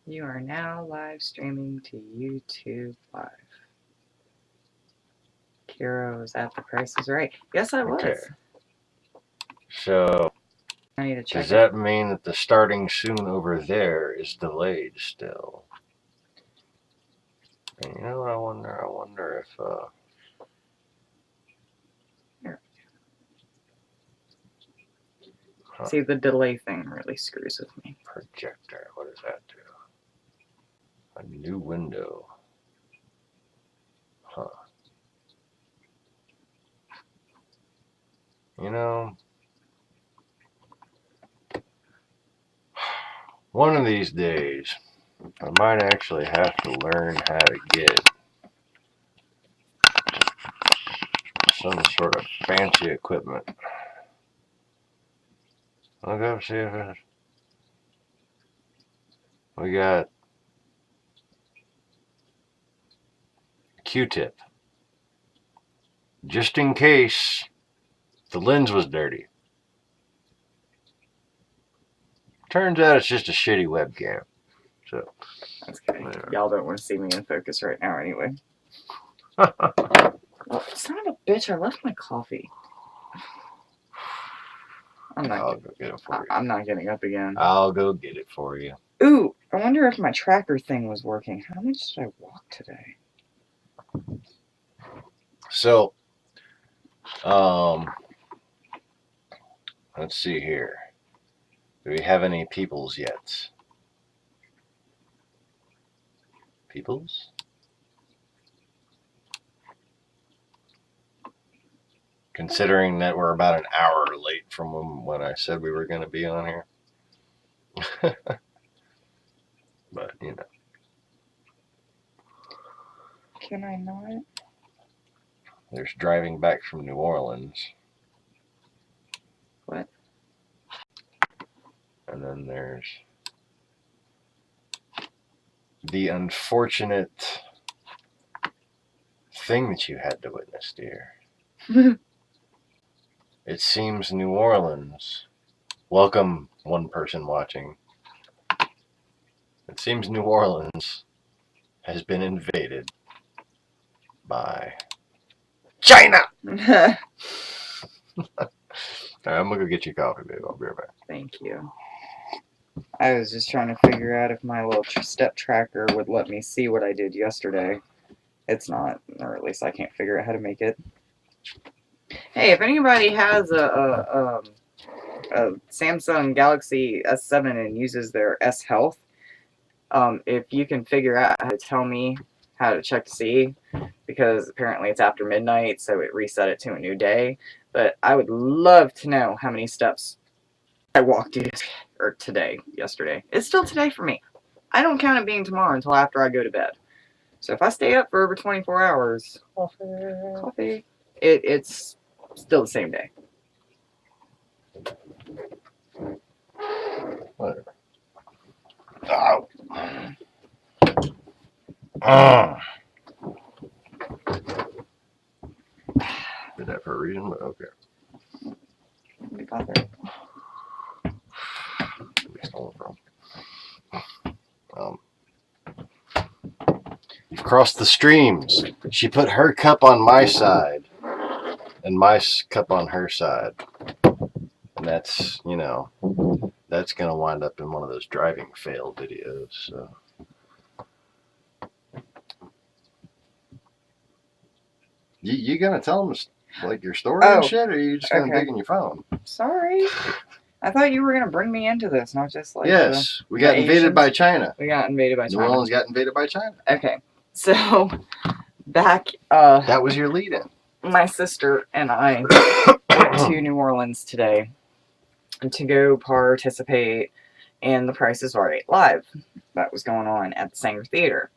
You are now live streaming to YouTube Live. Keyra was at The Price is Right. Yes, I was. Okay. So, I need to check does that mean that the starting soon over there is delayed still? And you know what I wonder if Here. Huh. See, the delay thing really screws with me. Projector, what does that do? A new window. Huh. You know, one of these days, I might actually have to learn how to get some sort of fancy equipment. I'll go see if it's... We got Q-tip. Just in case the lens was dirty. Turns out it's just a shitty webcam. So That's okay. Yeah. Y'all don't want to see me in focus right now anyway. Oh, son of a bitch, I left my coffee. I'll go get it for you. I'm not getting up again. I'll go get it for you. Ooh, I wonder if my tracker thing was working. How much did I walk today? So, let's see here. Do we have any peoples yet? Peoples? Considering that we're about an hour late from when I said we were going to be on here. But, you know. Can I not? There's driving back from New Orleans. What? And then there's the unfortunate thing that you had to witness, dear. It seems New Orleans, welcome one person watching. It seems New Orleans has been invaded by China. All right, I'm gonna go get you coffee, babe. I'll be right back. Thank you. I was just trying to figure out if my little step tracker would let me see what I did yesterday. It's not, or at least I can't figure out how to make it. Hey, if anybody has a Samsung Galaxy S7 and uses their S Health, if you can figure out how to tell me how to check to see, because apparently it's after midnight, so it reset it to a new day. But I would love to know how many steps I walked yesterday. It's still today for me. I don't count it being tomorrow until after I go to bed. So if I stay up for over 24 hours, coffee, it's still the same day. Whatever. Oh. Did that for a reason, but okay. What got there? You've crossed the streams. She put her cup on my side and my cup on her side. And that's, you know, that's going to wind up in one of those driving fail videos. So. You going to tell them like your story and shit, or are you just going to dig in your phone? Sorry. I thought you were going to bring me into this, not just like yes, we got invaded by China. We got invaded by China. New Orleans got invaded by China. Okay. So, back... that was your lead-in. My sister and I went to New Orleans today to go participate in The Price is Right Live that was going on at the Sanger Theater.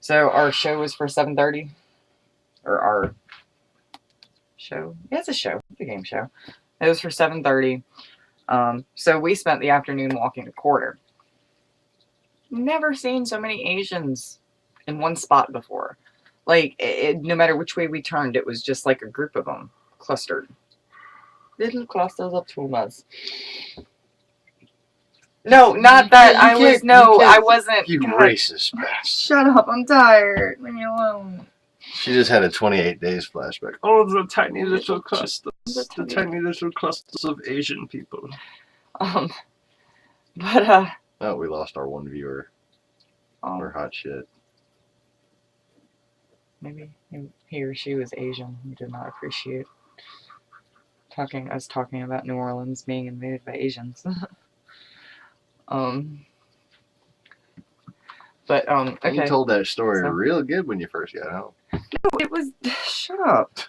So our show was for 7:30, or our show? Yeah, it's a show. It's a game show. It was for 7:30. So we spent the afternoon walking the quarter. Never seen so many Asians in one spot before. Like, no matter which way we turned, it was just like a group of them clustered. Little clusters of tunas. No, not that. I You wasn't. You God. racist bastard. Shut up, I'm tired. Leave me alone. She just had a 28 days flashback. Oh, the tiny little clusters. The tiny little clusters of Asian people. But, Oh, we lost our one viewer. We're hot shit. Maybe he or she was Asian. He did not appreciate us talking about New Orleans being invaded by Asians. But, okay. You told that story real good when you first got home. No, it was... Shut up.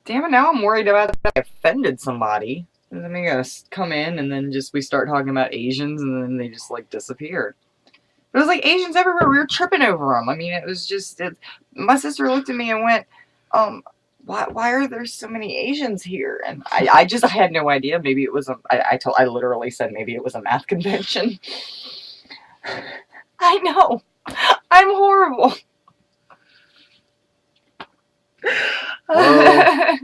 Damn it, now I'm worried about that I offended somebody. And then they gotta come in and then we start talking about Asians and then they just, like, disappeared. It was like Asians everywhere. We were tripping over them. I mean, it was just... my sister looked at me and went, why are there so many Asians here? And I had no idea. Maybe it was I literally said maybe it was a math convention. I know. I'm horrible. Well,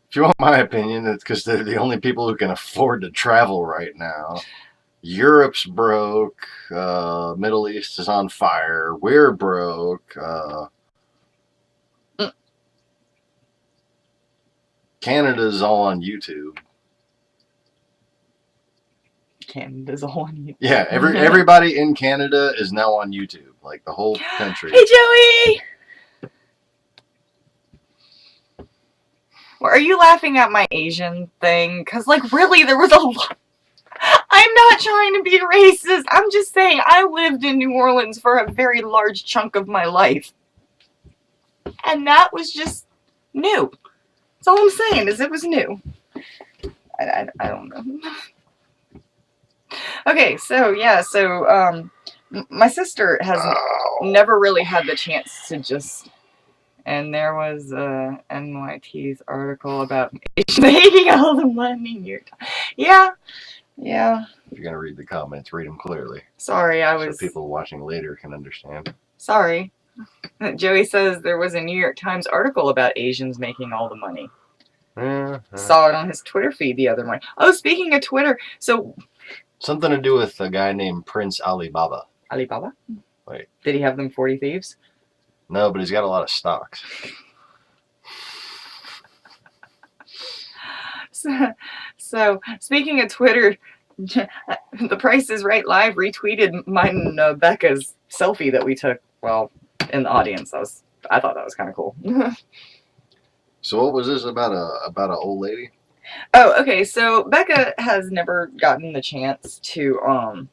if you want my opinion, it's because they're the only people who can afford to travel right now. Europe's broke. Middle East is on fire. We're broke. Canada's all on YouTube. Canada's all on YouTube. Yeah, everybody in Canada is now on YouTube. Like the whole country. Hey, Joey! Well, are you laughing at my Asian thing? Because, like, really, there was a lot. I'm not trying to be racist. I'm just saying I lived in New Orleans for a very large chunk of my life. And that was just new. That's all I'm saying is it was new. I don't know. Okay, so, yeah, my sister has never really had the chance to just... And there was NYT's article about making all the money. Yeah. If you're going to read the comments, read them clearly. Sorry, so people watching later can understand. Sorry. Joey says there was a New York Times article about Asians making all the money. Saw it on his Twitter feed the other morning. Oh, speaking of Twitter, so... Something to do with a guy named Prince Alibaba. Alibaba? Wait. Did he have them 40 thieves? No, but he's got a lot of stocks. So speaking of Twitter, The Price is Right Live retweeted mine and Becca's selfie that we took, well, in the audience. I thought that was kind of cool. So what was this about an old lady? Oh, okay. So Becca has never gotten the chance to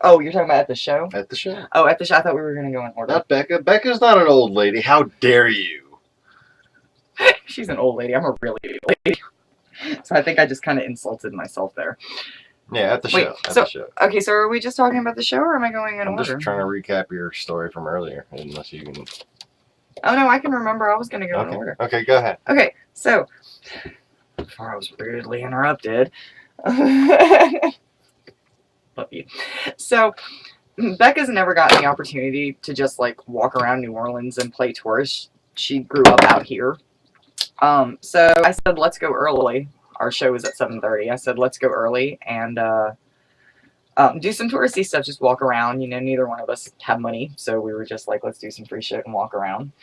Oh, you're talking about at the show? At the show. Oh, at the show. I thought we were going to go in order. Not Becca. Becca's not an old lady. How dare you? She's an old lady. I'm a really old lady. So I think I just kind of insulted myself there. Yeah, at the show. The show. Okay, so are we just talking about the show or am I going in order? I'm just trying to recap your story from earlier, unless you can... Oh, no, I can remember. I was going to go in order. Okay, go ahead. Okay, so... Before I was rudely interrupted... Love you. So, Becca's never gotten the opportunity to just, like, walk around New Orleans and play tourists. She grew up out here. So I said, let's go early. Our show was at 7:30. I said, let's go early and do some touristy stuff, just walk around. You know, neither one of us had money, so we were just like, let's do some free shit and walk around.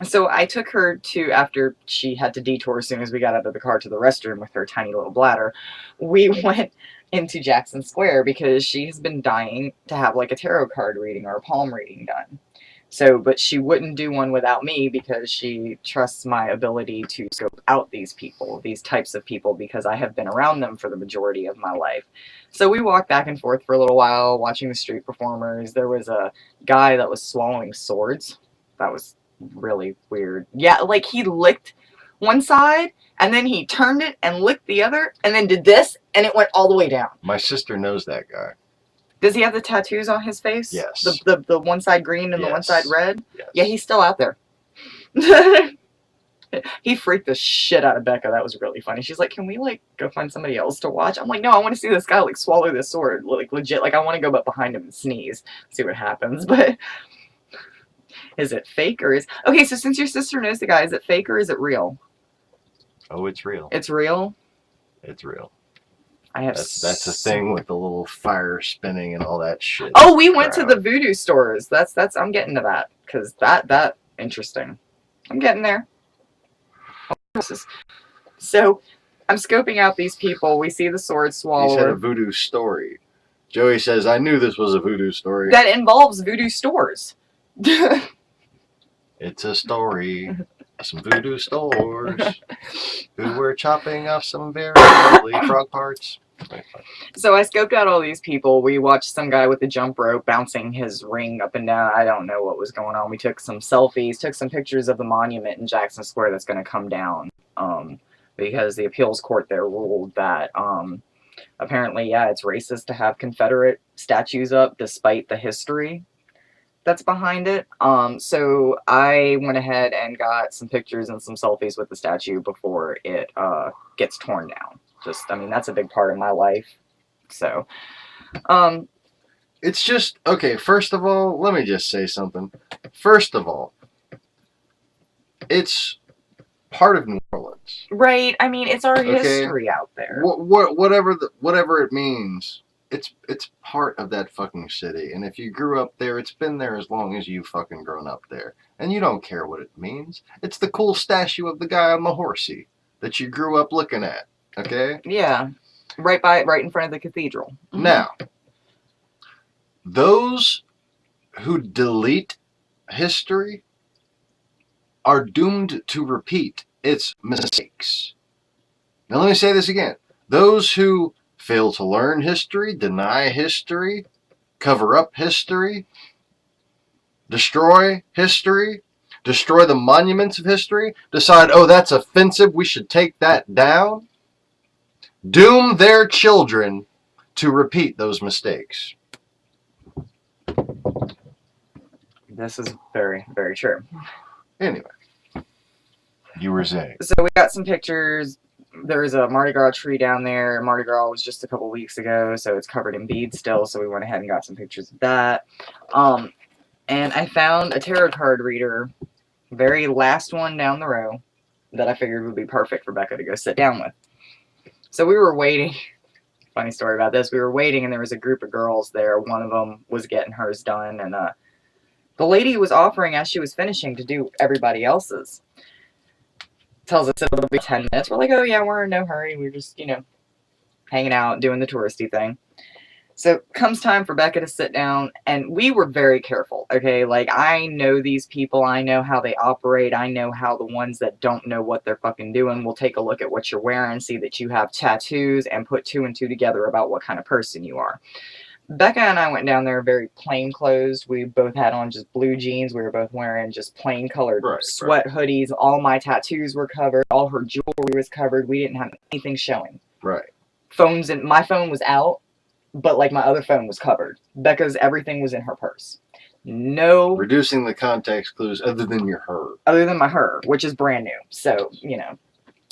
So I took her to, after she had to detour as soon as we got out of the car to the restroom with her tiny little bladder, we went into Jackson Square because she has been dying to have like a tarot card reading or a palm reading done. So, but she wouldn't do one without me because she trusts my ability to scope out these people, these types of people, because I have been around them for the majority of my life. So we walked back and forth for a little while watching the street performers. There was a guy that was swallowing swords. That was really weird. Yeah, like he licked one side and then he turned it and licked the other and then did this and it went all the way down. My sister knows that guy. Does he have the tattoos on his face? Yes. The one side green and the one side red? Yes. Yeah, he's still out there. He freaked the shit out of Becca. That was really funny. She's like, can we, like, go find somebody else to watch? I'm like, no, I want to see this guy, like, swallow this sword. Like, legit. Like, I want to go behind him and sneeze. See what happens. But is it fake or is... Okay, so since your sister knows the guy, is it fake or is it real? Oh, it's real. It's real? It's real. I have. That's a thing with the little fire spinning and all that shit. Oh, we went to the voodoo stores. That's. I'm getting to that because that interesting. I'm getting there. So, I'm scoping out these people. We see the sword swallower. You said a voodoo story. Joey says, I knew this was a voodoo story. That involves voodoo stores. It's a story. Some voodoo stores who were chopping off some very ugly frog parts. So I scoped out all these people. We watched some guy with a jump rope bouncing his ring up and down. I don't know what was going on. We took some selfies, took some pictures of the monument in Jackson Square that's going to come down. Because the appeals court there ruled that apparently, yeah, it's racist to have Confederate statues up despite the history that's behind it. So I went ahead and got some pictures and some selfies with the statue before it gets torn down. I mean, that's a big part of my life. So, it's just, okay, first of all, let me just say something. First of all, it's part of New Orleans. Right. I mean, it's our history out there. Whatever it means, it's part of that fucking city. And if you grew up there, it's been there as long as you've fucking grown up there. And you don't care what it means. It's the cool statue of the guy on the horsey that you grew up looking at. Okay? Yeah. Right in front of the cathedral. Mm-hmm. Now, those who delete history are doomed to repeat its mistakes. Now let me say this again. Those who fail to learn history, deny history, cover up history, destroy history, destroy the monuments of history, decide, oh, that's offensive, we should take that down, doom their children to repeat those mistakes. This is very, very true. Anyway, you were saying. So we got some pictures. There's a Mardi Gras tree down there. Mardi Gras was just a couple weeks ago, so it's covered in beads still, so we went ahead and got some pictures of that. And I found a tarot card reader, very last one down the row, that I figured would be perfect for Becca to go sit down with. So we were waiting. Funny story about this. We were waiting, and there was a group of girls there. One of them was getting hers done, and the lady was offering, as she was finishing, to do everybody else's. Tells us it'll be 10 minutes. We're like, oh yeah, we're in no hurry. We're just, hanging out, doing the touristy thing. So comes time for Becca to sit down, and we were very careful, okay? Like, I know these people. I know how they operate. I know how the ones that don't know what they're fucking doing will take a look at what you're wearing, see that you have tattoos, and put 2 and 2 together about what kind of person you are. Becca and I went down there very plain clothes. We both had on just blue jeans. We were both wearing just plain colored sweat hoodies. All my tattoos were covered. All her jewelry was covered. We didn't have anything showing. Right. My phone was out, but like my other phone was covered. Becca's everything was in her purse. No. Reducing the context clues other than your her. Other than my her, which is brand new. So,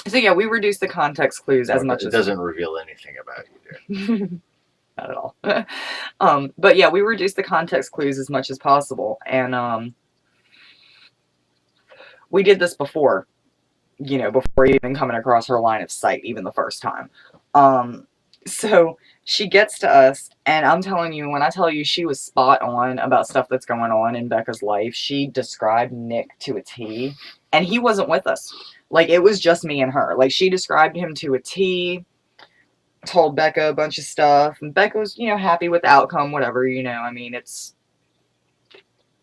So yeah, we reduced the context clues as much as... It doesn't reveal anything about you, dude. Not at all. But yeah, we reduced the context clues as much as possible. And we did this before, before even coming across her line of sight, even the first time. So she gets to us, and I'm telling you, when I tell you she was spot on about stuff that's going on in Becca's life, she described Nick to a T, and he wasn't with us. Like, it was just me and her. Like, she described him to a T, told Becca a bunch of stuff, and Becca was, happy with the outcome, whatever, I mean, it's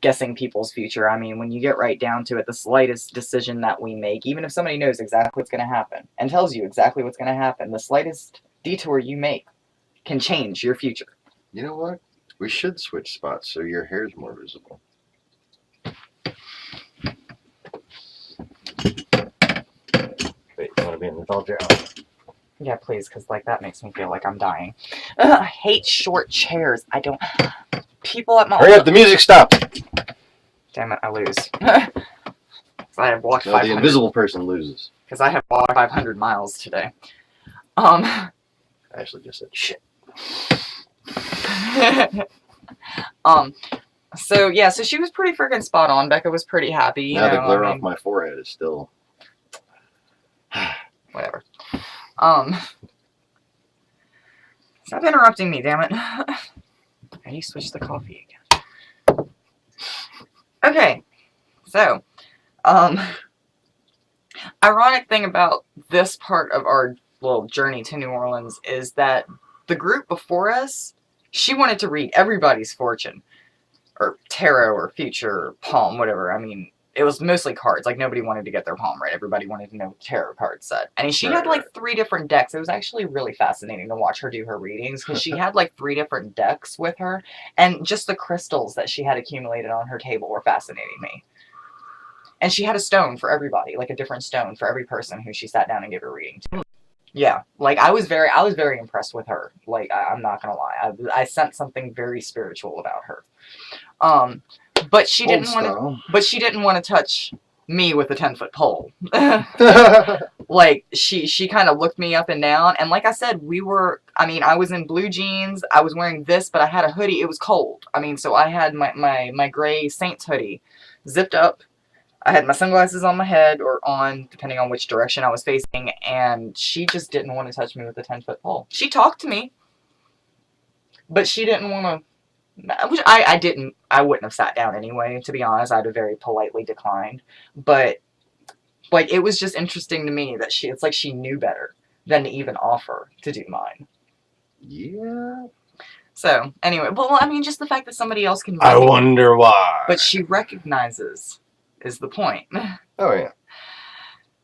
guessing people's future. I mean, when you get right down to it, the slightest decision that we make, even if somebody knows exactly what's going to happen and tells you exactly what's going to happen, the slightest detour you make can change your future. You know what? We should switch spots so your hair's more visible. Wait, you want to be in the tall chair? Yeah, please, because, that makes me feel like I'm dying. I hate short chairs. I don't... People at my... Hurry up, the music stopped! Damn it, I lose. I have walked 500... the invisible person loses. Because I have walked 500 miles today. I actually just said shit. So, yeah, so she was pretty freaking spot on. Becca was pretty happy. Now the glare off my forehead is still... Whatever. Stop interrupting me, damn it. How do you switch the coffee again? Okay, so, ironic thing about this part of our little journey to New Orleans is that the group before us, she wanted to read everybody's fortune, or tarot, or future, or palm, whatever. I mean, it was mostly cards. Like, nobody wanted to get their palm read. Everybody wanted to know what the tarot card said. And she had, like, 3 different decks. It was actually really fascinating to watch her do her readings, because she had, like, 3 different decks with her, and just the crystals that she had accumulated on her table were fascinating me. And she had a stone for everybody, like a different stone for every person who she sat down and gave a reading to. Yeah, like, I was very impressed with her. Like, I'm not gonna lie. I sensed something very spiritual about her. But she didn't want to touch me with a 10-foot pole. Like, she kind of looked me up and down, and like I said, I was in blue jeans, I was wearing this, but I had a hoodie. It was cold. I mean, so I had my gray Saints hoodie zipped up. I had my sunglasses on my head, or on, depending on which direction I was facing, and she just didn't want to touch me with a 10-foot pole. She talked to me, but she didn't want to, which I wouldn't have sat down anyway, to be honest. I'd have very politely declined. But, like, it was just interesting to me that it's like she knew better than to even offer to do mine. Yeah. So, anyway, well, I mean, just the fact that somebody else can... I wonder why. But she recognizes is the point. Oh, yeah.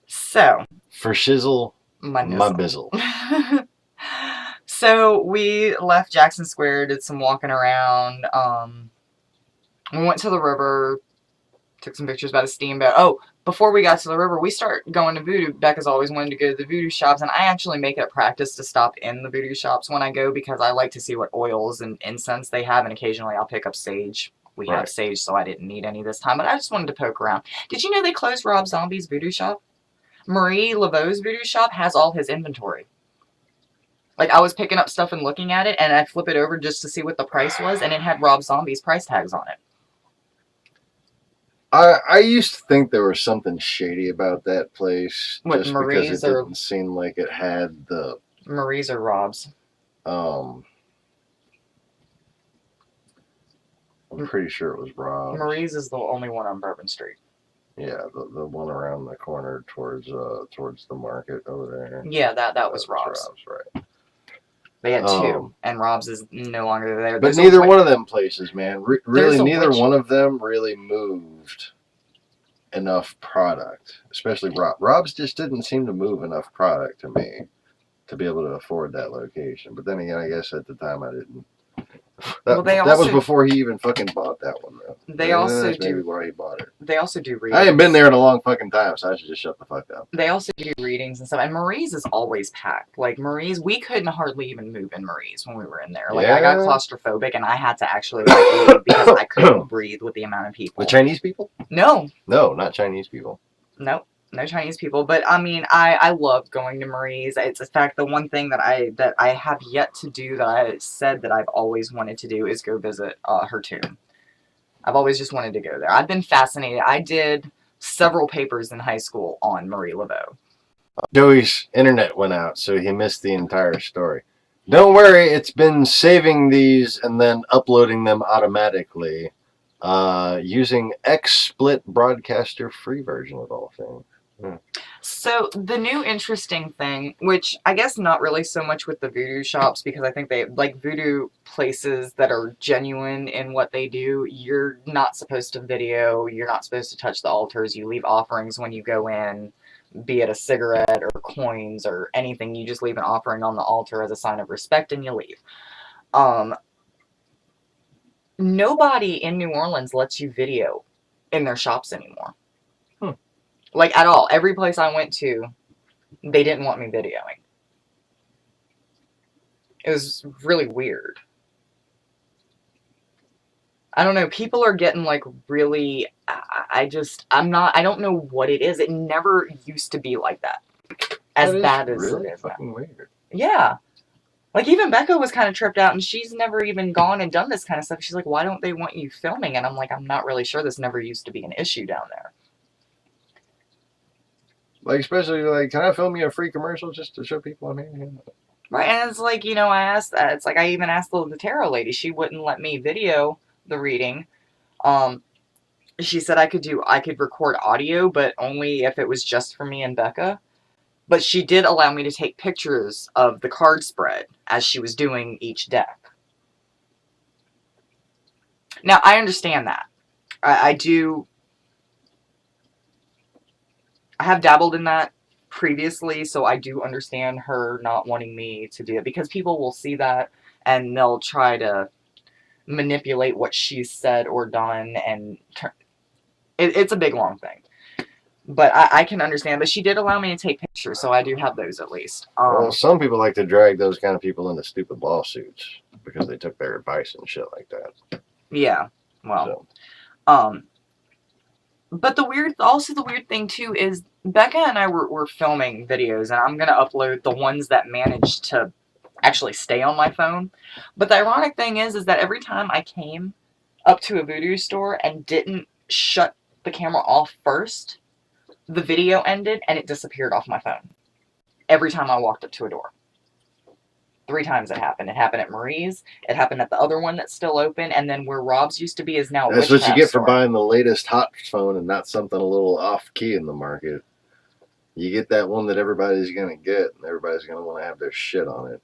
So. For shizzle, my nizzle. bizzle. So, we left Jackson Square, did some walking around. We went to the river, took some pictures by the steamboat. Oh, before we got to the river, we start going to voodoo. Becca's always wanted to go to the voodoo shops, and I actually make it a practice to stop in the voodoo shops when I go, because I like to see what oils and incense they have, and occasionally I'll pick up sage. We have sage, so I didn't need any this time, but I just wanted to poke around. Did you know they closed Rob Zombie's voodoo shop? Marie Laveau's voodoo shop has all his inventory. Like, I was picking up stuff and looking at it, and I'd flip it over just to see what the price was, and it had Rob Zombie's price tags on it. I used to think there was something shady about that place. What, just Marie's, because it didn't seem like it had the... Marie's or Rob's? I'm pretty sure it was Rob's. Marie's is the only one on Bourbon Street. Yeah, the one around the corner towards the market over there. Yeah, that was Rob's. Right. They had 2, and Rob's is no longer there. But neither one of them places, man, really, neither one of them really moved enough product. Especially Rob's just didn't seem to move enough product to me to be able to afford that location. But then again, I guess at the time I didn't. That was before he even fucking bought that one, though. That's maybe why he bought it. They also do readings. I ain't been there in a long fucking time, so I should just shut the fuck up. They also do readings and stuff. And Marie's is always packed. Like, Marie's, we couldn't hardly even move in Marie's when we were in there. Like, I got claustrophobic, and I had to actually leave because I couldn't breathe with the amount of people. The Chinese people? No. No, not Chinese people. Nope. No Chinese people, but I mean, I love going to Marie's. It's in fact the one thing that I have yet to do that I said that I've always wanted to do is go visit her tomb. I've always just wanted to go there. I've been fascinated. I did several papers in high school on Marie Laveau. Joey's internet went out, so he missed the entire story. Don't worry, it's been saving these and then uploading them automatically using XSplit Broadcaster free version of all things. So the new interesting thing, which I guess not really so much with the voodoo shops, because I think they like voodoo places that are genuine in what they do. You're not supposed to video. You're not supposed to touch the altars. You leave offerings when you go in, be it a cigarette or coins or anything. You just leave an offering on the altar as a sign of respect and you leave. Nobody in New Orleans lets you video in their shops anymore. Like, at all. Every place I went to, they didn't want me videoing. It was really weird. I don't know. People are getting, like, really... I don't know what it is. It never used to be like that. As bad as it is fucking weird. Yeah. Like, even Becca was kind of tripped out, and she's never even gone and done this kind of stuff. She's like, why don't they want you filming? And I'm like, I'm not really sure. This never used to be an issue down there. Like, especially, like, can I film you a free commercial just to show people I'm here? Right, and it's like, you know, I asked, it's like I even asked the tarot lady. She wouldn't let me video the reading. Um, she said I could record audio, but only if it was just for me and Becca. But she did allow me to take pictures of the card spread as she was doing each deck. Now, I understand that. I do. I have dabbled in that previously, so I do understand her not wanting me to do it because people will see that and they'll try to manipulate what she's said or done, and it's a big long thing. But I can understand. But she did allow me to take pictures, so I do have those at least. Well, some people like to drag those kind of people into stupid lawsuits because they took their advice and shit like that. Yeah. Well. So. But the weird thing too is Becca and I were filming videos, and I'm gonna upload the ones that managed to actually stay on my phone. But the ironic thing is that every time I came up to a voodoo store and didn't shut the camera off first, the video ended and it disappeared off my phone. Every time I walked up to a door. 3 times it happened. It happened at Marie's. It happened at the other one that's still open. And then where Rob's used to be is now a That's what you get store. for buying the latest hot phone and not something a little off key in the market. You get that one that everybody's going to get, and everybody's going to want to have their shit on it.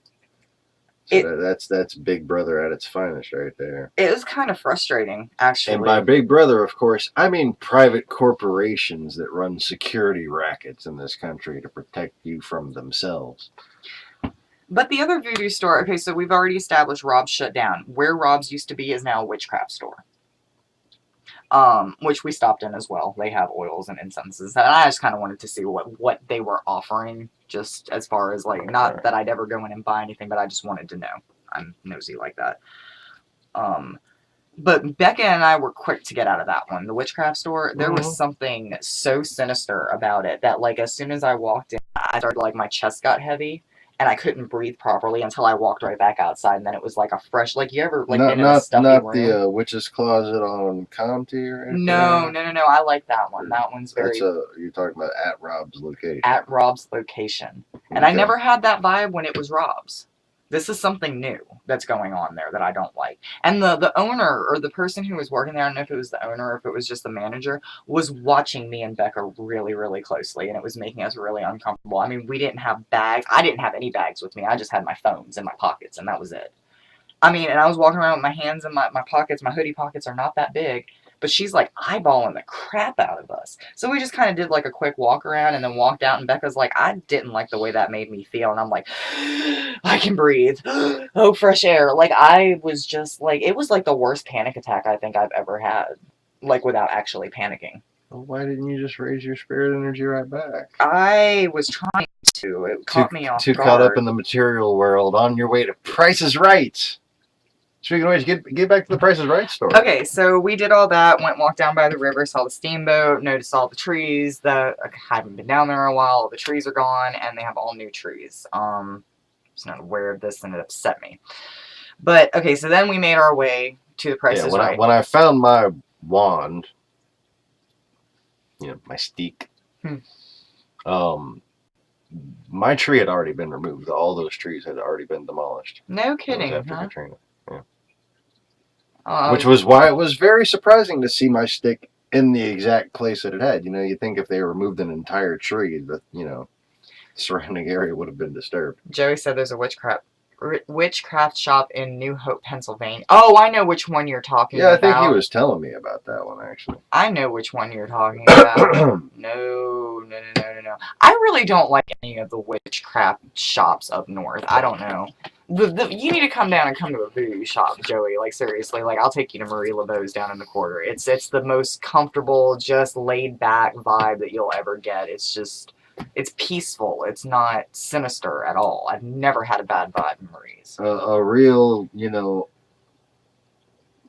So that's Big Brother at its finest right there. It was kind of frustrating, actually. And by Big Brother, of course, I mean private corporations that run security rackets in this country to protect you from themselves. But the other voodoo store, okay, so we've already established Rob's shut down. Where Rob's used to be is now a witchcraft store. Which we stopped in as well. They have oils and incenses. And I just kind of wanted to see what they were offering, just as far as, like, not that I'd ever go in and buy anything, but I just wanted to know. I'm nosy like that. But Becca and I were quick to get out of that one. The witchcraft store, there was something so sinister about it that, like, as soon as I walked in, I started, like, my chest got heavy. And I couldn't breathe properly until I walked right back outside, and then it was like a fresh, like, you ever, like, been in a stuffy room? Not the Witch's Closet on Comte right No, I like that one. That one's very... you're talking about at Rob's location. At Rob's location. And I never had that vibe when it was Rob's. This is something new that's going on there that I don't like. And the owner, or the person who was working there, I don't know if it was the owner or if it was just the manager, was watching me and Becca really, really closely, and it was making us really uncomfortable. I mean, we didn't have bags. I didn't have any bags with me. I just had my phones in my pockets, and that was it. I mean, and I was walking around with my hands in my pockets. My hoodie pockets are not that big. But she's, like, eyeballing the crap out of us. So we just kind of did, like, a quick walk around and then walked out. And Becca's like, I didn't like the way that made me feel. And I'm like, I can breathe. Oh, fresh air. Like, I was just, like, it was, like, the worst panic attack I think I've ever had. Like, without actually panicking. Well, why didn't you just raise your spirit energy right back? I was trying to. It caught me off guard. Too caught up in the material world on your way to Price is Right. Speaking of which, get back to the Price is Right story. Okay, so we did all that, walked down by the river, saw the steamboat, noticed all the trees that I hadn't been down there in a while. All the trees are gone, and they have all new trees. I was not aware of this, and it upset me. But, okay, so then we made our way to the Price is Right. When I found my wand, my steak, my tree had already been removed. All those trees had already been demolished. No kidding, after huh? Katrina. Yeah. Which was why it was very surprising to see my stick in the exact place that it had. You think if they removed an entire tree, the surrounding area would have been disturbed. Joey said there's a witchcraft shop in New Hope, Pennsylvania. Oh, I know which one you're talking about. Yeah, I think he was telling me about that one, actually. I know which one you're talking about. No. I really don't like any of the witchcraft shops up north. I don't know. You need to come down and come to a voodoo shop, Joey. Like, seriously. Like, I'll take you to Marie LeBeau's down in the quarter. It's the most comfortable, just laid-back vibe that you'll ever get. It's peaceful. It's not sinister at all. I've never had a bad vibe in Marie's. A real,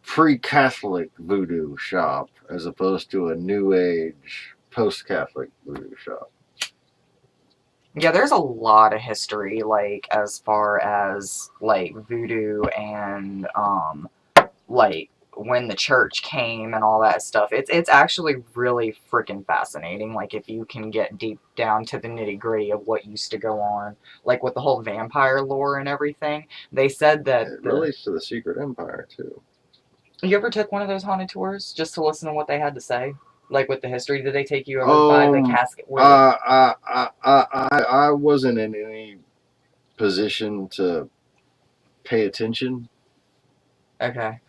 pre-Catholic voodoo shop as opposed to a New Age, post-Catholic voodoo shop. Yeah, there's a lot of history, like, as far as, like, voodoo and, like, when the church came and all that stuff. It's actually really freaking fascinating. Like, if you can get deep down to the nitty-gritty of what used to go on, like with the whole vampire lore and everything. They said that It relates to the Secret Empire too. You ever took one of those haunted tours just to listen to what they had to say? Like with the history, did they take you over by the casket? I wasn't in any position to pay attention. Okay.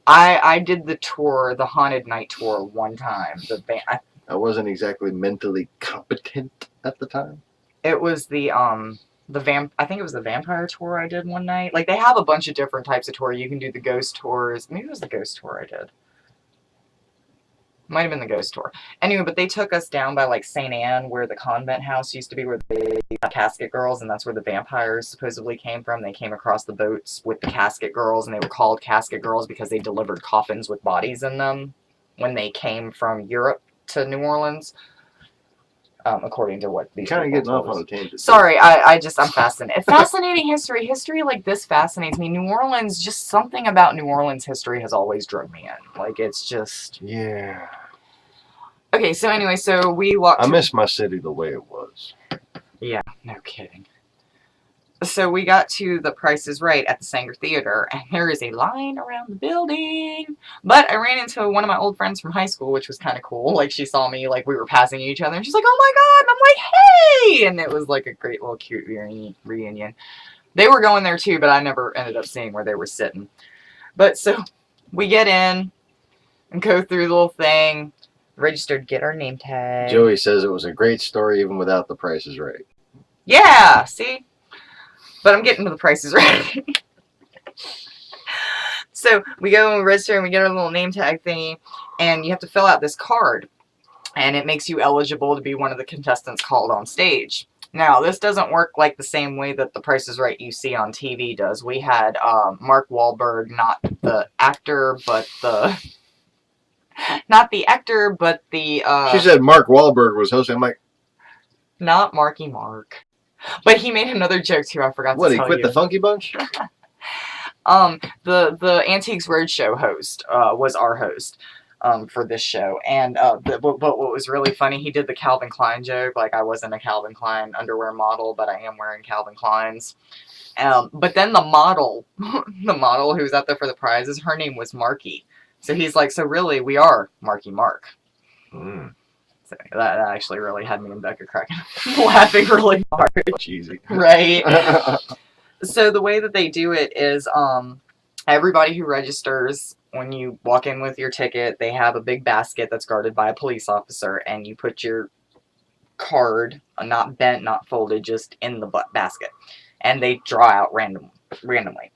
I did the tour, the haunted night tour one time. I wasn't exactly mentally competent at the time. It was I think it was the vampire tour I did one night. Like, they have a bunch of different types of tour. You can do the ghost tours. Maybe it was the ghost tour I did. Might have been the ghost tour. Anyway, but they took us down by, like, St. Anne, where the convent house used to be, where they had casket girls, and that's where the vampires supposedly came from. They came across the boats with the casket girls, and they were called casket girls because they delivered coffins with bodies in them when they came from Europe to New Orleans, according to what these kind of people getting off told us. on a tangent. Sorry, I'm fascinated. Fascinating history. History like this fascinates me. New Orleans, just something about New Orleans history has always drawn me in. Like, it's just... Yeah. Okay, so anyway, so we walked... I miss my city the way it was. Yeah, no kidding. So we got to the Price is Right at the Sanger Theater, and there is a line around the building. But I ran into one of my old friends from high school, which was kind of cool. Like, she saw me, like, we were passing each other, and she's like, oh my god, and I'm like, hey! And it was, like, a great little cute reunion. They were going there, too, but I never ended up seeing where they were sitting. But, so, we get in, and go through the little thing, registered, get our name tag. Joey says it was a great story even without the Price is Right. Yeah, see? But I'm getting to the prices right. So we go and register and we get our little name tag thingy, and you have to fill out this card, and it makes you eligible to be one of the contestants called on stage. Now, this doesn't work like the same way that the Price is Right you see on TV does. We had Mark Wahlberg, not the actor, but the... Not the actor, but the... She said Mark Wahlberg was hosting. I'm like... Not Marky Mark. But he made another joke too, I forgot to tell you. What, he quit the Funky Bunch? The Antiques Roadshow host was our host for this show. And but what was really funny, he did the Calvin Klein joke. Like, I wasn't a Calvin Klein underwear model, but I am wearing Calvin Kleins. But then the model who was out there for the prizes, her name was Marky. So he's like, so really, we are Marky Mark. Mm. So that actually really had me and Becca cracking laughing really hard. Cheesy. Right. So the way that they do it is everybody who registers, when you walk in with your ticket, they have a big basket that's guarded by a police officer, and you put your card, not bent, not folded, just in the basket. And they draw out randomly.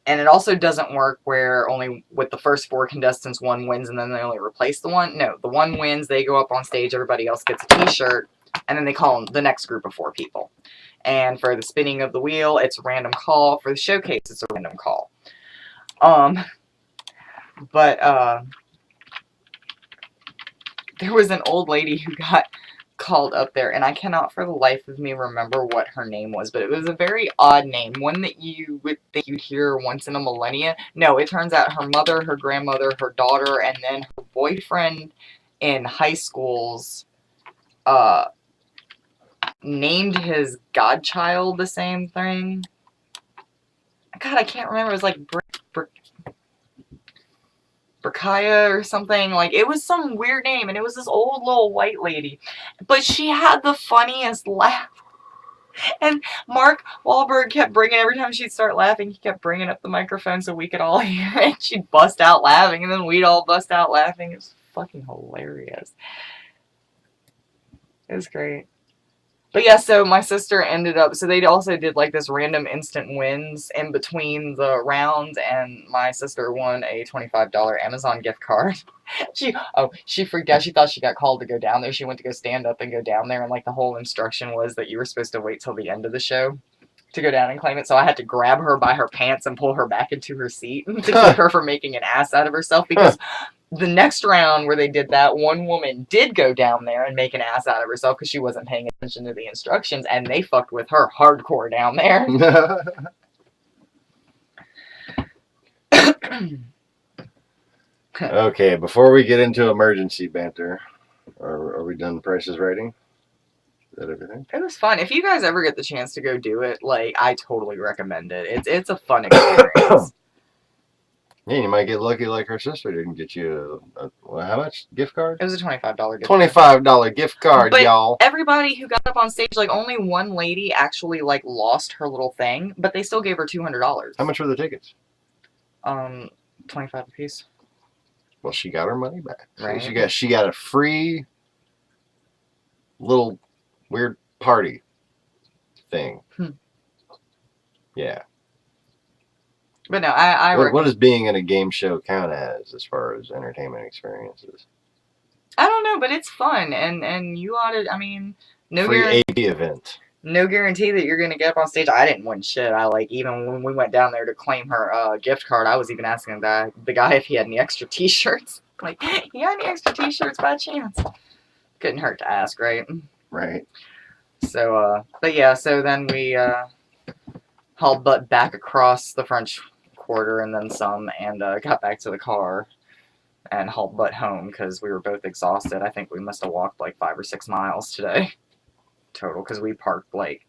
And it also doesn't work where only with the first 4 contestants, one wins and then they only replace the one. No, the one wins, they go up on stage, everybody else gets a t-shirt, and then they call the next group of 4 people. And for the spinning of the wheel, it's a random call. For the showcase, it's a random call. There was an old lady who got called up there, and I cannot for the life of me remember what her name was, but it was a very odd name, one that you would think you'd hear once in a millennia. No, it turns out her mother, her grandmother, her daughter, and then her boyfriend in high school's named his godchild the same thing. God, I can't remember. It was like Berkaya or something. Like, it was some weird name, and it was this old little white lady. But she had the funniest laugh. And Mark Wahlberg kept every time she'd start laughing, he kept bringing up the microphone so we could all hear it. She'd bust out laughing, and then we'd all bust out laughing. It was fucking hilarious. It was great. But yeah, so my sister ended up, so they also did like this random instant wins in between the rounds, and my sister won a $25 Amazon gift card. She freaked out. She thought she got called to go down there. She went to go stand up and go down there, and like the whole instruction was that you were supposed to wait till the end of the show to go down and claim it. So I had to grab her by her pants and pull her back into her seat to keep her from making an ass out of herself, because the next round where they did that, one woman did go down there and make an ass out of herself because she wasn't paying attention to the instructions, and they fucked with her hardcore down there. Okay, before we get into emergency banter, are we done Price is Writing? Is that everything? It was fun. If you guys ever get the chance to go do it, like, I totally recommend it. It's a fun experience. Yeah, you might get lucky like her sister didn't get you well, how much gift card? It was a $25 gift card. $25 gift card, But y'all. everybody who got up on stage, like, only one lady actually, like, lost her little thing, but they still gave her $200. How much were the tickets? 25 apiece. Well, she got her money back. Right. So she got a free little weird party thing. Yeah. But no, I what does being in a game show count as far as entertainment experiences? I don't know, but it's fun, and you ought to. I mean, free AV event. No guarantee that you're gonna get up on stage. I didn't win shit. I even when we went down there to claim her gift card, I was even asking the guy if he had any extra T-shirts. Like, you got any extra T-shirts by chance? Couldn't hurt to ask, right? Right. So, but yeah, so then we hauled butt back across the French Quarter and then some, and got back to the car and hauled butt home because we were both exhausted. I think we must have walked like 5 or 6 miles today total because we parked like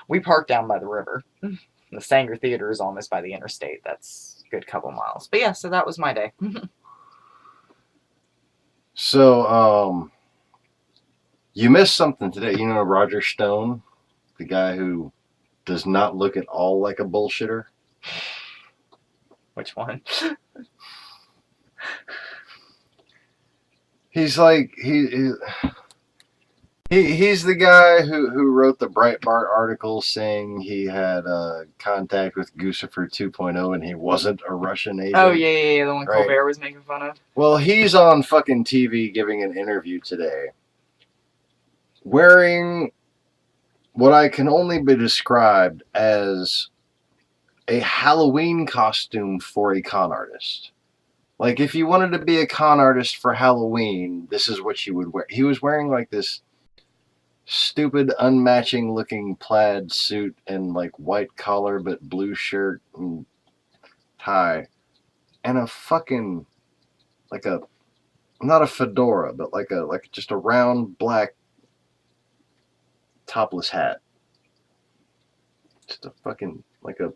we parked down by the river. The Sanger Theater is almost by the interstate. That's a good couple miles. But yeah, so that was my day. So, you missed something today. You know Roger Stone, the guy who does not look at all like a bullshitter? Which one? He's like he's the guy who wrote the Breitbart article saying he had contact with Poociffer 2.0 and he wasn't a Russian agent. Oh yeah, the one right. Colbert was making fun of. Well, he's on fucking TV giving an interview today, wearing what I can only be described as a Halloween costume for a con artist. Like, if you wanted to be a con artist for Halloween, this is what you would wear. He was wearing like this stupid, unmatching looking plaid suit and like white collar but blue shirt and tie, and a fucking like a not a fedora, but like just a round black topless hat. Just a fucking like a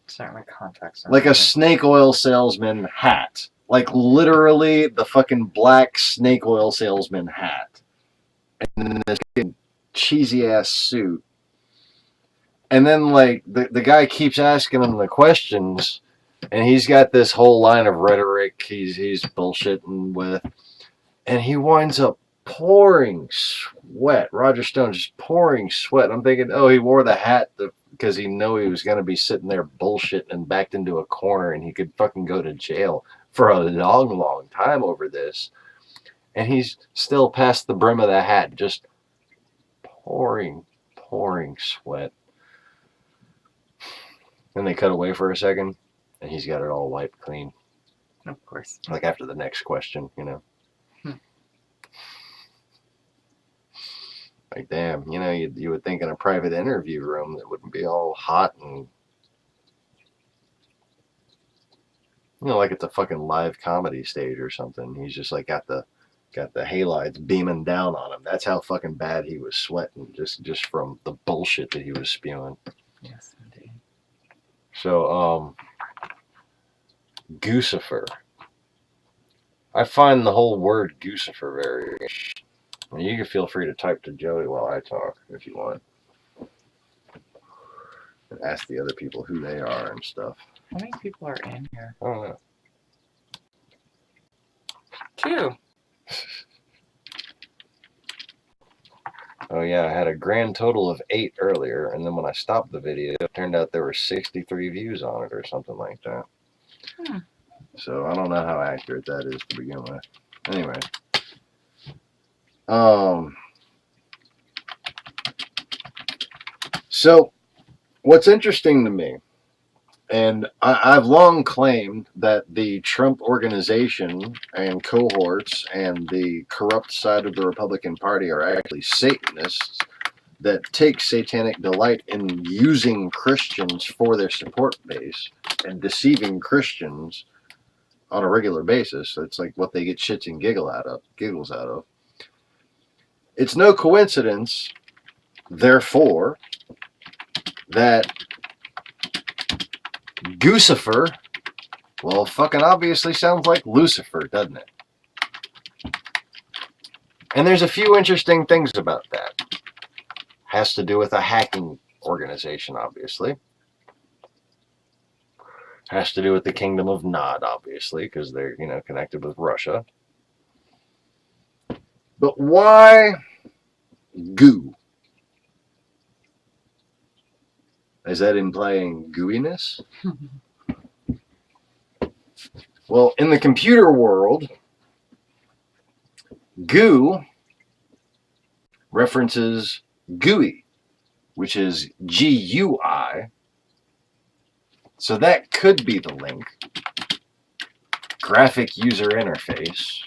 sorry, my contacts are like a snake oil salesman hat. Like literally the fucking black snake oil salesman hat. And then this cheesy ass suit. And then like the guy keeps asking him the questions, and he's got this whole line of rhetoric he's bullshitting with, and he winds up pouring sweat. Roger Stone just pouring sweat. I'm thinking, oh, he wore the hat because he knew he was going to be sitting there bullshitting and backed into a corner, and he could fucking go to jail for a long, long time over this. And he's still past the brim of the hat, just pouring sweat. Then they cut away for a second, and he's got it all wiped clean. Of course. Like after the next question, you know. Like, damn, you know, you would think in a private interview room that wouldn't be all hot and, you know, like it's a fucking live comedy stage or something. He's just like got the halides beaming down on him. That's how fucking bad he was sweating, just from the bullshit that he was spewing. Yes, indeed. So, Poociffer. I find the whole word Poociffer very. I mean, you can feel free to type to Joey while I talk if you want. And ask the other people who they are and stuff. How many people are in here? I don't know. 2. Oh yeah, I had a grand total of 8 earlier, and then when I stopped the video, it turned out there were 63 views on it or something like that. So I don't know how accurate that is to begin with. Anyway. So what's interesting to me, and I've long claimed that the Trump organization and cohorts and the corrupt side of the Republican Party are actually Satanists that take satanic delight in using Christians for their support base. and deceiving Christians on a regular basis. It's like what they get shits and giggles out of. It's no coincidence, therefore, that Poociffer, well, fucking obviously sounds like Lucifer, doesn't it? And there's a few interesting things about that. Has to do with a hacking organization, obviously. Has to do with the Kingdom of Nod, obviously, because they're, connected with Russia. But why goo? Is that implying gooiness? Well, in the computer world, goo references GUI, which is GUI. So that could be the link. Graphic user interface.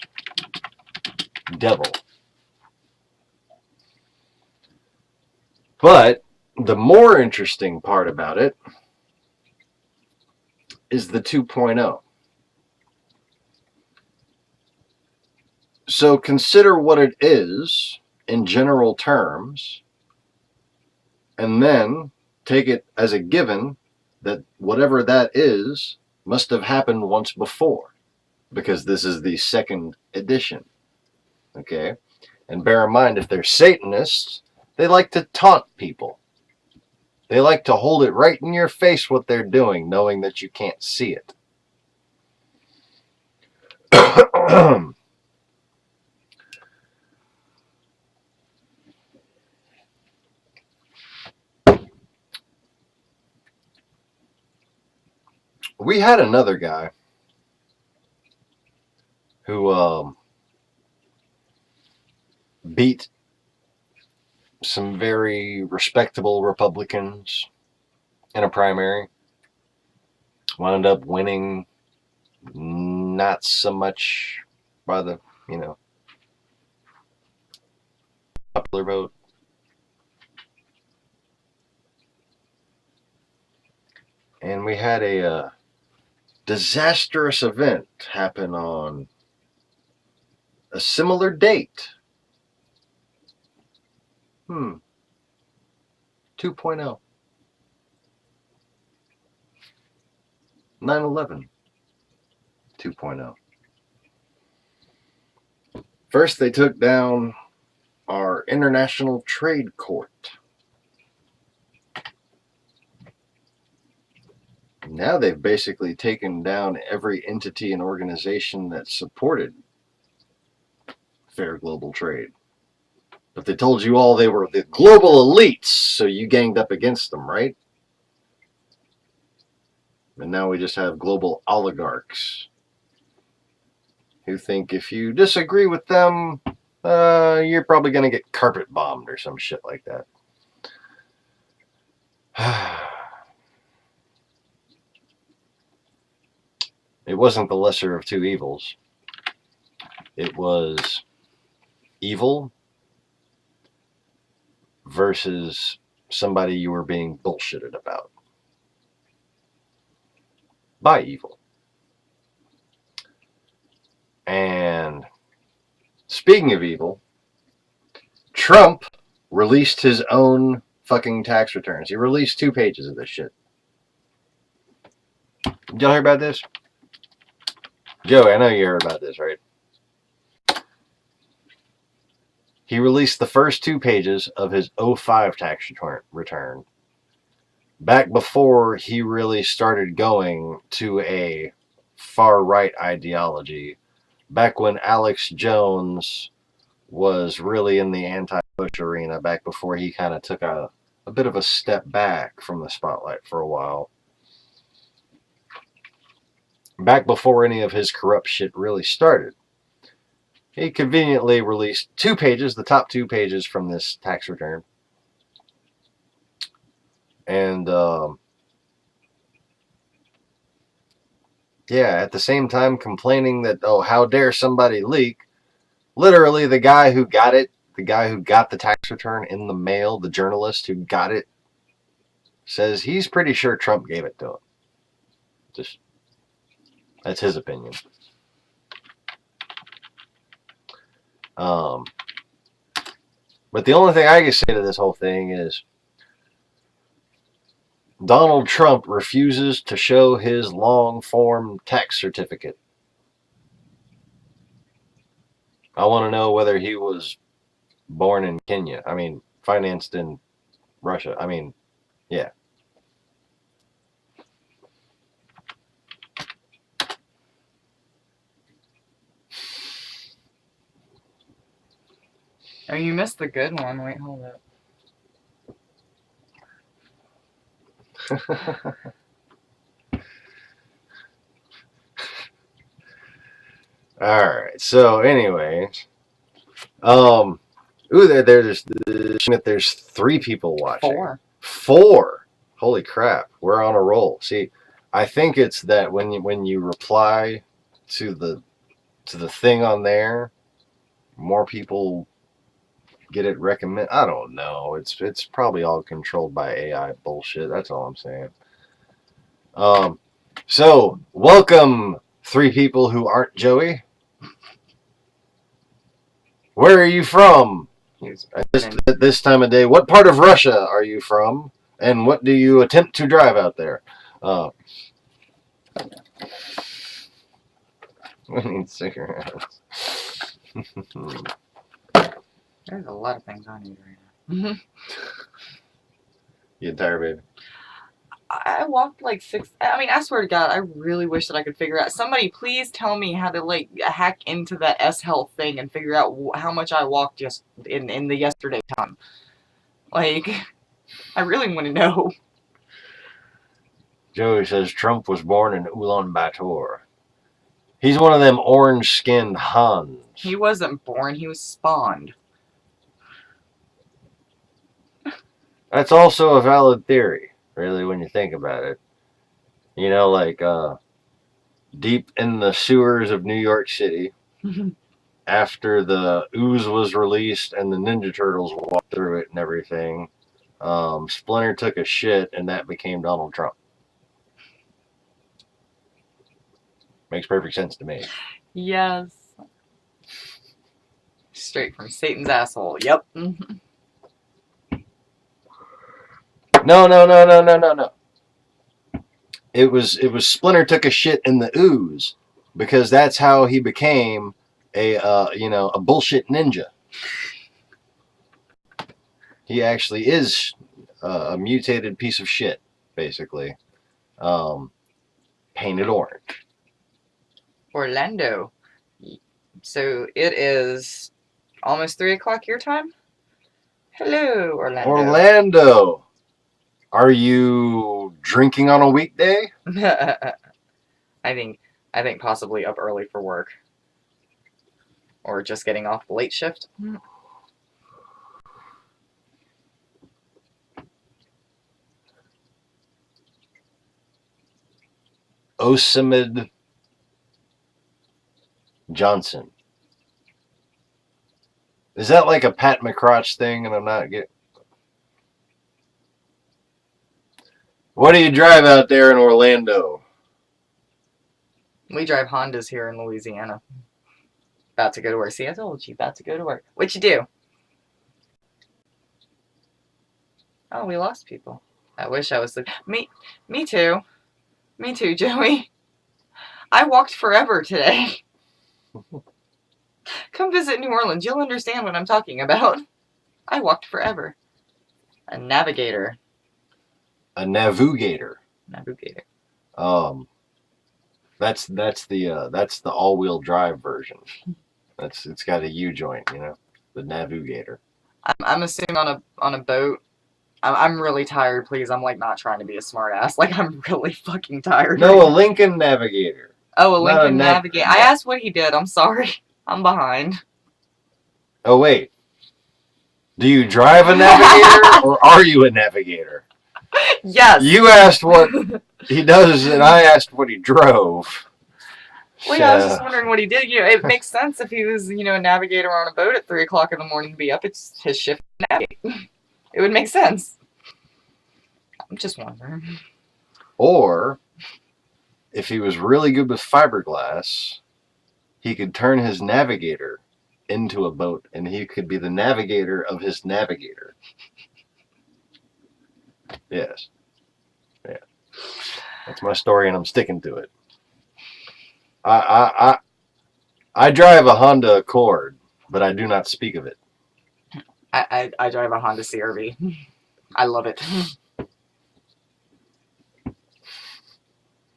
Devil. But the more interesting part about it is the 2.0. So consider what it is in general terms, and then take it as a given that whatever that is must have happened once before, because this is the second edition. Okay? And bear in mind, if they're Satanists, they like to taunt people. They like to hold it right in your face what they're doing, knowing that you can't see it. We had another guy who beat some very respectable Republicans in a primary. Wound up winning not so much by the, popular vote. And we had a disastrous event happen on a similar date. 2.0. 9/11. 2.0. First, they took down our International Trade Court. Now they've basically taken down every entity and organization that supported fair global trade. But they told you all they were the global elites, so you ganged up against them, right? And now we just have global oligarchs who think if you disagree with them, you're probably going to get carpet bombed or some shit like that. It wasn't the lesser of two evils. It was evil versus somebody you were being bullshitted about by evil. And speaking of evil, Trump released his own fucking tax returns. He released 2 pages of this shit. Did y'all hear about this? Joey, I know you heard about this, right? He released the first 2 pages of his 05 tax return back before he really started going to a far-right ideology, back when Alex Jones was really in the anti-Bush arena, back before he kind of took a bit of a step back from the spotlight for a while. Back before any of his corrupt shit really started. He conveniently released 2 pages, the top 2 pages from this tax return. And, at the same time complaining that, oh, how dare somebody leak. Literally, the guy who got it, the guy who got the tax return in the mail, the journalist who got it, says he's pretty sure Trump gave it to him. Just that's his opinion. But the only thing I can say to this whole thing is Donald Trump refuses to show his long-form tax certificate. I want to know whether he was born in Kenya. I mean, financed in Russia. I mean, yeah. Oh, you missed the good one. Wait, hold up. All right. So, anyways, ooh, there's 3 people watching. 4. Holy crap, we're on a roll. See, I think it's that when you reply to the thing on there, more people get it recommend. I don't know. It's probably all controlled by AI bullshit. That's all I'm saying. So welcome 3 people who aren't Joey. Where are you from? At this time of day, what part of Russia are you from? And what do you attempt to drive out there? We need cigarettes. There's a lot of things I need right now. You tired, baby? I walked like 6. I mean, I swear to God, I really wish that I could figure out. Somebody, please tell me how to like hack into that S-Health thing and figure out how much I walked just in the yesterday time. Like, I really want to know. Joey says Trump was born in Ulaanbaatar. He's one of them orange-skinned Huns. He wasn't born. He was spawned. That's also a valid theory, really, when you think about it. You know, like deep in the sewers of New York City, after the ooze was released and the Ninja Turtles walked through it and everything, Splinter took a shit and that became Donald Trump. Makes perfect sense to me. Yes. Straight from Satan's asshole. Yep. No. It was Splinter took a shit in the ooze because that's how he became a bullshit ninja. He actually is a mutated piece of shit, basically, painted orange. Orlando. So it is almost 3 o'clock your time? Hello, Orlando. Orlando, are you drinking on a weekday? I think possibly up early for work. Or just getting off the late shift. Osamid Johnson. Is that like a Pat McCrotch thing and I'm not getting... What do you drive out there in Orlando? We drive Hondas here in Louisiana. About to go to work. See, I told you, about to go to work. What you do? Oh, we lost people. I wish I was... Me too. Me too, Joey. I walked forever today. Come visit New Orleans. You'll understand what I'm talking about. I walked forever. A navigator. A navigator. Navigator. That's the all-wheel drive version. It's got a U joint, you know, the navigator. I'm assuming on a boat. I'm really tired. Please, I'm like not trying to be a smart ass. Like I'm really fucking tired. No, a Lincoln Navigator. Oh, a Lincoln Navigator. I asked what he did. I'm sorry. I'm behind. Oh wait. Do you drive a navigator or are you a navigator? Yes. You asked what he does, and I asked what he drove. Well, yeah, I was just wondering what he did. You know, it makes sense if he was, you know, a navigator on a boat at 3 o'clock in the morning to be up. It's his shift to navigate. It would make sense. I'm just wondering. Or if he was really good with fiberglass, he could turn his navigator into a boat, and he could be the navigator of his navigator. Yes. Yeah. That's my story, and I'm sticking to it. I drive a Honda Accord, but I do not speak of it. I drive a Honda CR-V. I love it.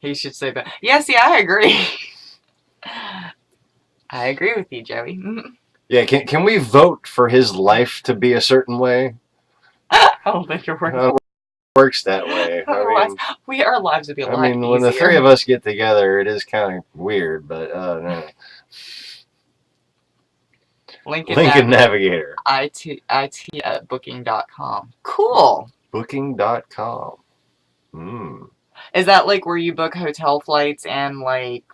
He should say that. Yes, yeah, I agree. I agree with you, Joey. Yeah, can we vote for his life to be a certain way? Oh, that your work. It works that way. Our lives would be a lot easier. When the three of us get together, it is kind of weird, but no. Lincoln Navigator. IT at booking.com. Cool. Booking.com. Is that like where you book hotel flights and like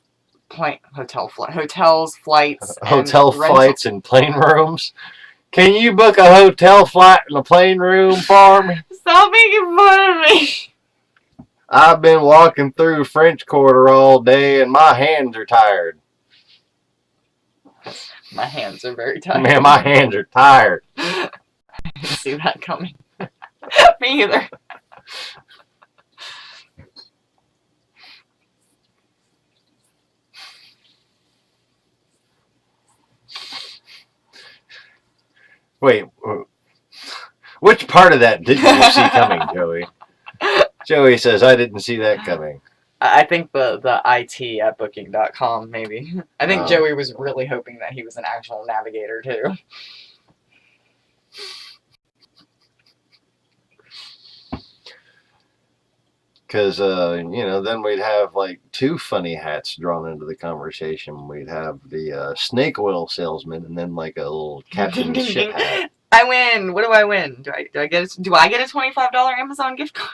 hotels, flights, and plane rooms? Can you book a hotel flight and a plane room for me? Stop making fun of me. I've been walking through French Quarter all day and my hands are tired. My hands are very tired. Man, my hands are tired. I didn't see that coming. Me either. Wait, which part of that didn't you see coming, Joey? Joey says, I didn't see that coming. I think the IT at booking.com, maybe. I think Joey was really hoping that he was an actual navigator, too. Because, then we'd have like two funny hats drawn into the conversation. We'd have the snake oil salesman and then like a little captain ship hat. I win. What do I win? Do I get a $25 Amazon gift card?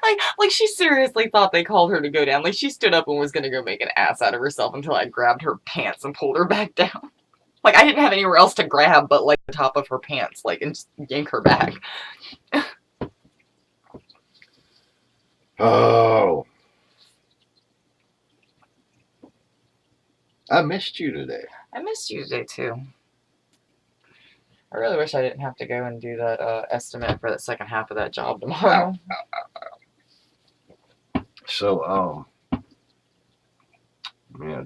Like she seriously thought they called her to go down. Like she stood up and was gonna go make an ass out of herself until I grabbed her pants and pulled her back down. Like I didn't have anywhere else to grab but like the top of her pants, like, and just yank her back. Oh. I missed you today. I missed you today too. I really wish I didn't have to go and do that estimate for that second half of that job tomorrow. So,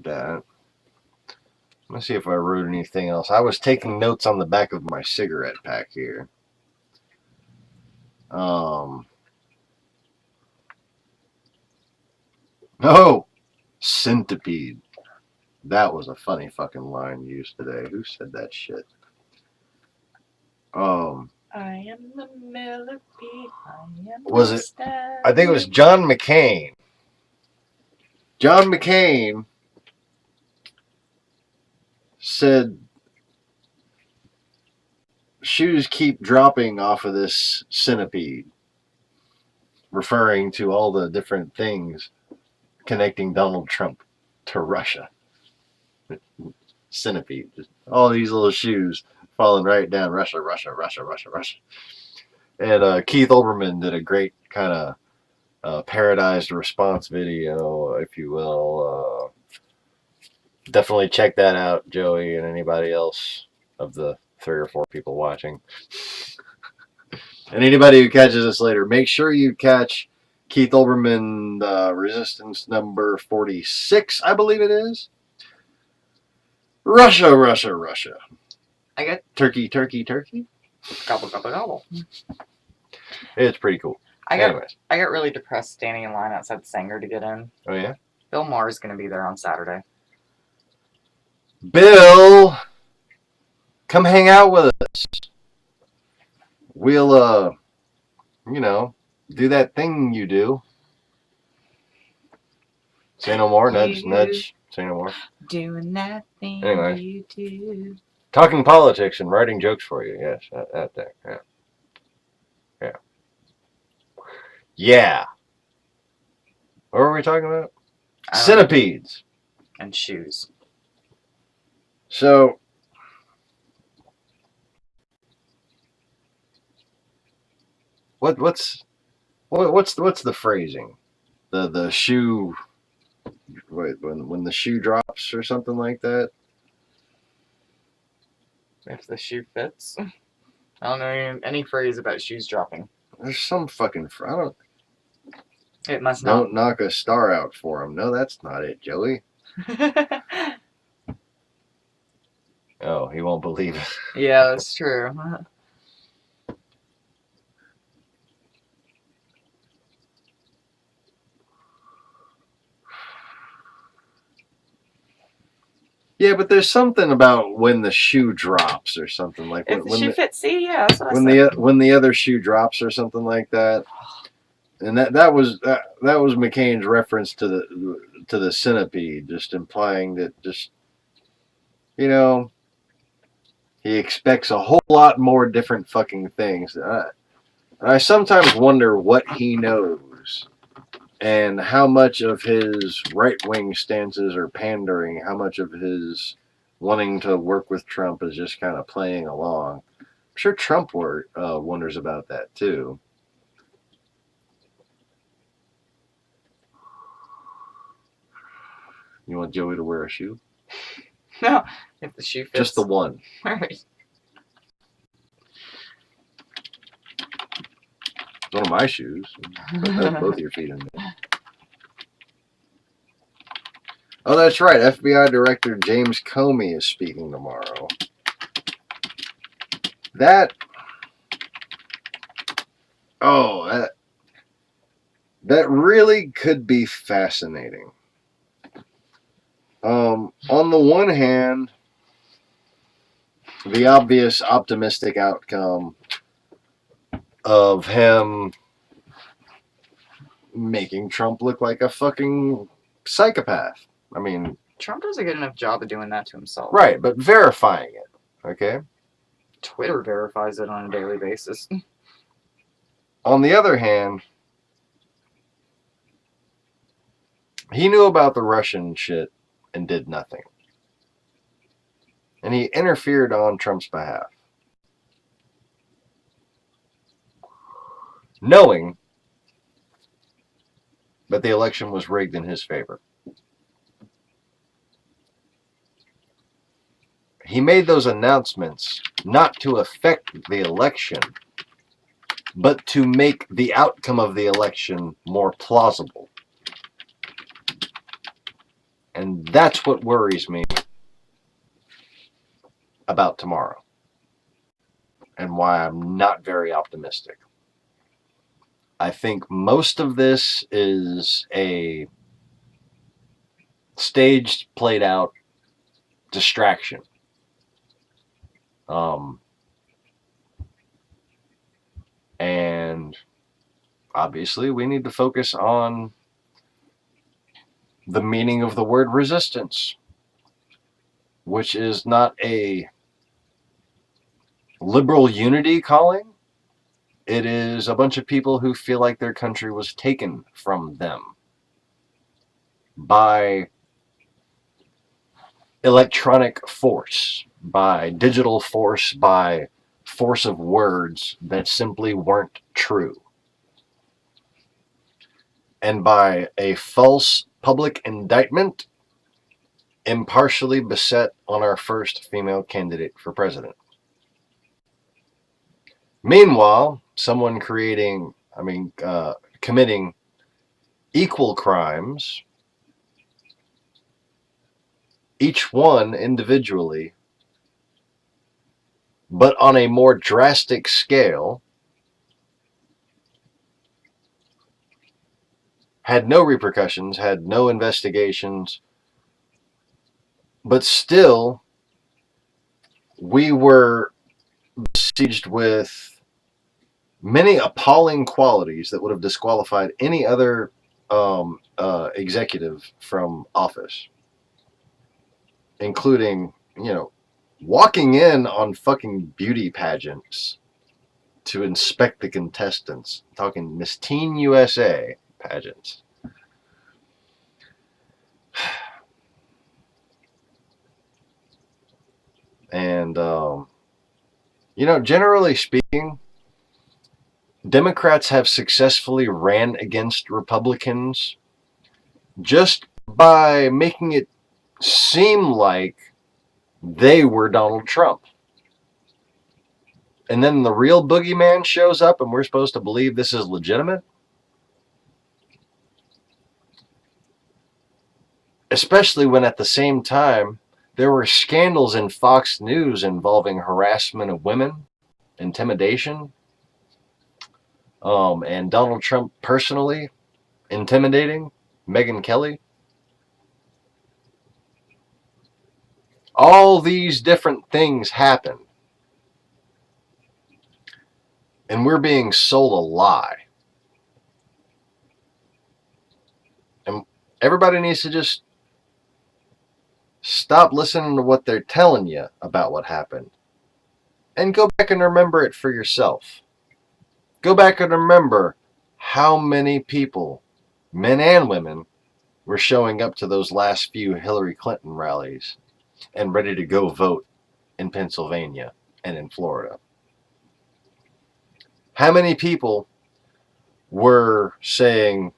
Dad. Let's see if I wrote anything else. I was taking notes on the back of my cigarette pack here. Oh, centipede. That was a funny fucking line used today. Who said that shit? I am the millipede. Was it? I think it was John McCain. John McCain said shoes keep dropping off of this centipede, referring to all the different things connecting Donald Trump to Russia. Centipede. Just all these little shoes falling right down. Russia, Russia, Russia, Russia, Russia. And Keith Olbermann did a great kind of parodized response video, if you will. Definitely check that out, Joey, and anybody else of the 3 or 4 people watching. And anybody who catches us later, make sure you catch Keith Olbermann, Resistance number 46, I believe it is. Russia, Russia, Russia. I got turkey, turkey, turkey. Gobble, gobble, gobble. It's pretty cool. I got really depressed standing in line outside the Sanger to get in. Oh, yeah? Bill Maher's going to be there on Saturday. Bill, come hang out with us. We'll, do that thing you do. Say no more, nudge, nudge. Say no more. Doing that thing you do. Talking politics and writing jokes for you. Yes, that thing. Yeah. Yeah. Yeah. What were we talking about? Centipedes. And shoes. So, what's the phrasing? the shoe. Wait, when the shoe drops or something like that. If the shoe fits. I don't know any phrase about shoes dropping. There's some fucking. I don't. It must not. Don't knock a star out for him. No, that's not it, Joey. Oh, he won't believe it. Yeah, that's true. Yeah, but there's something about when the shoe drops or something like If the when shoe fits, see, yeah, that's what when I said. when the other shoe drops or something like that. And that was McCain's reference to the centipede, just implying that just he expects a whole lot more different fucking things. I sometimes wonder what he knows and how much of his right-wing stances are pandering, how much of his wanting to work with Trump is just kind of playing along. I'm sure Trump wonders about that too. You want Joey to wear a shoe? No, if the shoe fits. Just the one. All right. One of my shoes. Put both of your feet in there. Oh, that's right. FBI Director James Comey is speaking tomorrow. That really could be fascinating. On the one hand, the obvious optimistic outcome of him making Trump look like a fucking psychopath. I mean, Trump does a good enough job of doing that to himself. Right, but verifying it, okay? Twitter verifies it on a daily basis. On the other hand, he knew about the Russian shit and did nothing. And he interfered on Trump's behalf. Knowing that the election was rigged in his favor. He made those announcements not to affect the election, but to make the outcome of the election more plausible. And that's what worries me about tomorrow. And why I'm not very optimistic. I think most of this is a staged, played out distraction. And obviously we need to focus on the meaning of the word resistance, which is not a liberal unity calling. It is a bunch of people who feel like their country was taken from them by electronic force, by digital force, by force of words that simply weren't true, and by a false public indictment impartially beset on our first female candidate for president. Meanwhile, someone committing equal crimes, each one individually, but on a more drastic scale, had no repercussions, had no investigations, but still, we were besieged with many appalling qualities that would have disqualified any other executive from office, including, walking in on fucking beauty pageants to inspect the contestants, talking Miss Teen USA pageants. And, generally speaking, Democrats have successfully ran against Republicans just by making it seem like they were Donald Trump. And then the real boogeyman shows up and we're supposed to believe this is legitimate? Especially when at the same time there were scandals in Fox News involving harassment of women, intimidation, and Donald Trump personally intimidating Megyn Kelly. All these different things happened. And we're being sold a lie. And everybody needs to just stop listening to what they're telling you about what happened. And go back and remember it for yourself. Go back and remember how many people, men and women, were showing up to those last few Hillary Clinton rallies and ready to go vote in Pennsylvania and in Florida. How many people were saying,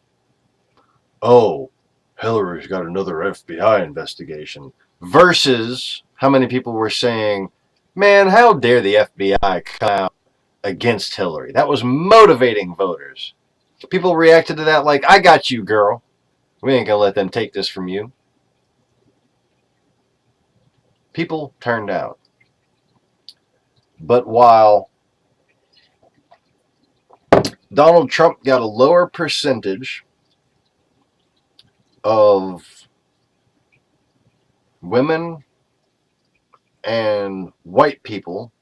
oh, Hillary's got another FBI investigation, versus how many people were saying, man, how dare the FBI come out against Hillary? That was motivating voters. People reacted to that like, I got you, girl. We ain't gonna let them take this from you. People turned out. But while Donald Trump got a lower percentage of women and white people,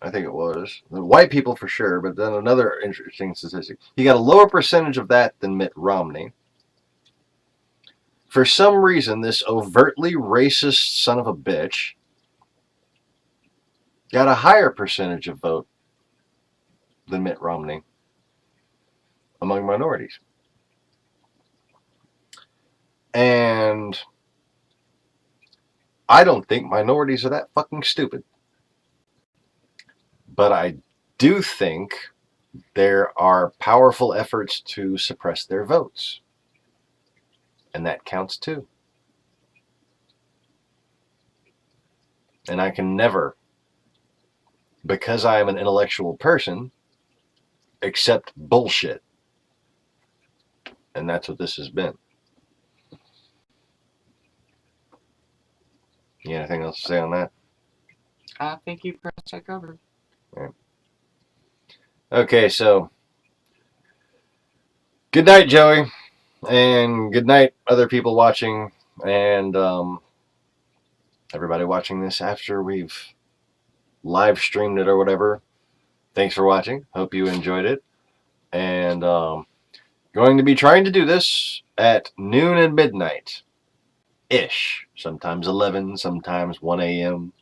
I think it was, the white people for sure, but then another interesting statistic, he got a lower percentage of that than Mitt Romney. For some reason, this overtly racist son of a bitch got a higher percentage of vote than Mitt Romney among minorities. And I don't think minorities are that fucking stupid. But I do think there are powerful efforts to suppress their votes. And that counts too. And I can never, because I am an intellectual person, accept bullshit. And that's what this has been. You got anything else to say on that? I think you pressed that cover. Right. Okay, so good night, Joey, and good night, other people watching, and everybody watching this after we've live streamed it or whatever. Thanks for watching. Hope you enjoyed it, and going to be trying to do this at noon and midnight ish. Sometimes 11, sometimes 1 a.m.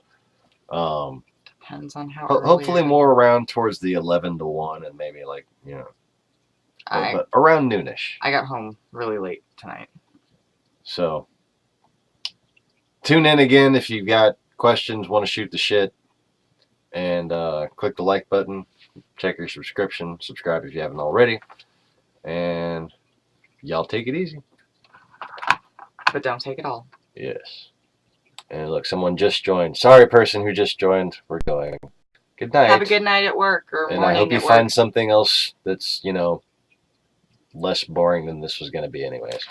Depends on how early. Hopefully more around towards the 11 to 1 and maybe like, you know, but around noonish. I got home really late tonight. So tune in again if you've got questions, want to shoot the shit, and click the like button. Check your subscription. Subscribe if you haven't already. And y'all take it easy. But don't take it all. Yes. And look, someone just joined. Sorry, person who just joined. We're going. Good night. Have a good night at work or morning. And I hope you at find work. something else that's, you know, less boring than this was going to be anyways.